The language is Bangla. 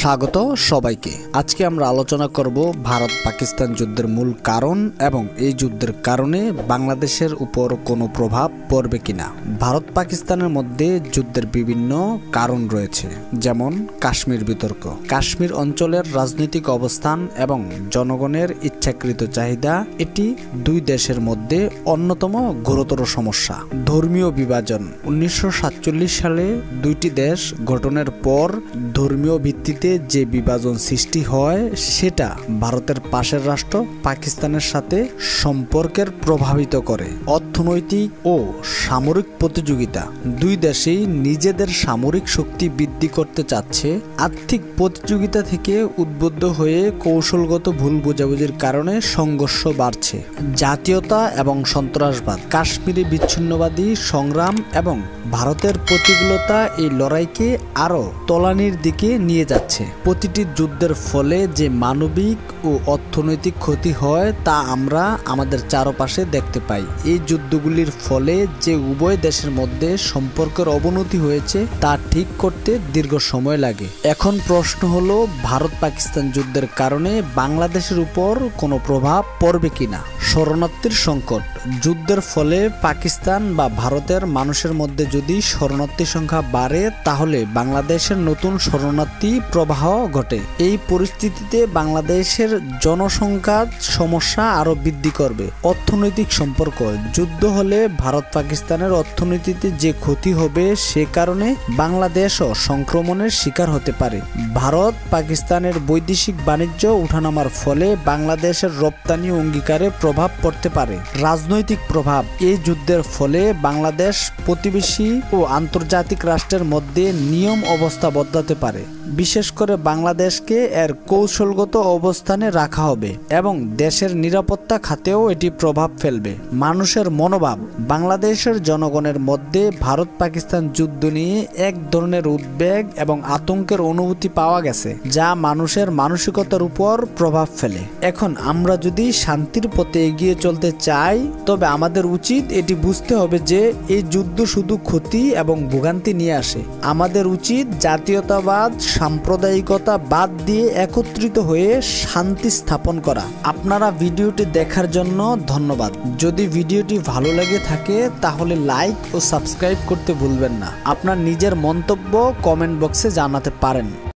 স্বাগত সবাইকে। আজকে আমরা আলোচনা করব ভারত পাকিস্তান যুদ্ধের মূল কারণ এবং এই যুদ্ধের কারণে বাংলাদেশের উপর কোনো প্রভাব পড়বে কিনা। ভারত পাকিস্তানের মধ্যে যুদ্ধের বিভিন্ন কারণ রয়েছে, যেমন কাশ্মীর বিতর্ক। কাশ্মীর অঞ্চলের রাজনৈতিক অবস্থান এবং জনগণের ইচ্ছাকৃত চাহিদা এটি দুই দেশের মধ্যে অন্যতম গুরুতর সমস্যা। ধর্মীয় বিভাজন। 1947 সালে দুইটি দেশ গঠনের পর ধর্মীয় ভিত্তিতে যে বিভাজন সৃষ্টি হয় সেটা ভারতের পাশের রাষ্ট্র পাকিস্তানের সাথে সম্পর্কের প্রভাবিত করে। অর্থনৈতিক ও সামরিক প্রতিযোগিতা। দুই দেশেই নিজেদের সামরিক শক্তি বৃদ্ধি করতে চাচ্ছে। আর্থিক প্রতিযোগিতা থেকে উদ্বুদ্ধ হয়ে কৌশলগত ভুল বোঝাবুঝির কারণে সংঘর্ষ বাড়ছে। জাতীয়তা এবং সন্ত্রাসবাদ। কাশ্মীরি বিচ্ছিন্নবাদী সংগ্রাম এবং ভারতের প্রতিকূলতা এই লড়াইকে আরও তলানির দিকে নিয়ে যাচ্ছে। প্রতিটি যুদ্ধের ফলে যে মানবিক ও অর্থনৈতিক ক্ষতি হয় তা আমরা আমাদের চারপাশে দেখতে পাই। এই যুদ্ধগুলির ফলে যে উভয় দেশের মধ্যে সম্পর্কের অবনতি হয়েছে তা ঠিক করতে দীর্ঘ সময় লাগে। এখন প্রশ্ন হলো, ভারত পাকিস্তান যুদ্ধের কারণে বাংলাদেশের উপর কোনো প্রভাব পড়বে কিনা। শরণার্থীর সংকট। যুদ্ধের ফলে পাকিস্তান বা ভারতের মানুষের মধ্যে যদি শরণার্থী সংখ্যা বাড়ে তাহলে বাংলাদেশের নতুন শরণার্থী প্রবাহ ঘটে। এই পরিস্থিতিতে বাংলাদেশের জনসংখ্যার সমস্যা আরো বৃদ্ধি করবে। অর্থনৈতিক সম্পর্ক। যুদ্ধ হলে ভারত পাকিস্তানের অর্থনীতিতে যে ক্ষতি হবে সে কারণে বাংলাদেশও সংক্রমণের শিকার হতে পারে। ভারত পাকিস্তানের বৈদেশিক বাণিজ্য উঠানামার ফলে বাংলাদেশের রপ্তানি অঙ্গীকারে প্রভাব পড়তে পারে। রাজনৈতিক প্রভাব। এই যুদ্ধের ফলে বাংলাদেশ প্রতিবেশী ও আন্তর্জাতিক রাষ্ট্রের মধ্যে নিয়ম অবস্থা বদলাতে পারে। বিশেষ করে বাংলাদেশকে এর কৌশলগত অবস্থানে রাখা হবে এবং দেশের নিরাপত্তা খাতেও এটি প্রভাব ফেলবে। মানুষের মনোভাব। বাংলাদেশের জনগণের মধ্যে ভারত পাকিস্তান যুদ্ধ নিয়ে এক ধরনের উদ্বেগ এবং আতঙ্কের অনুভূতি পাওয়া গেছে, যা মানুষের মানসিকতার উপর প্রভাব ফেলে। এখন আমরা যদি শান্তির পথে এগিয়ে চলতে চাই তবে আমাদের উচিত এটি বুঝতে হবে যে এই যুদ্ধ শুধু ক্ষতি এবং ভোগান্তি নিয়ে আসে। আমাদের উচিত জাতীয়তাবাদ সাম্প্রদায়িকতা বাদ দিয়ে একত্রিত হয়ে শান্তি স্থাপন করা। আপনারা ভিডিওটি দেখার জন্য ধন্যবাদ। যদি ভিডিওটি ভালো লেগে থাকে তাহলে লাইক ও সাবস্ক্রাইব করতে ভুলবেন না। আপনার নিজের মন্তব্য কমেন্ট বক্সে জানাতে পারেন।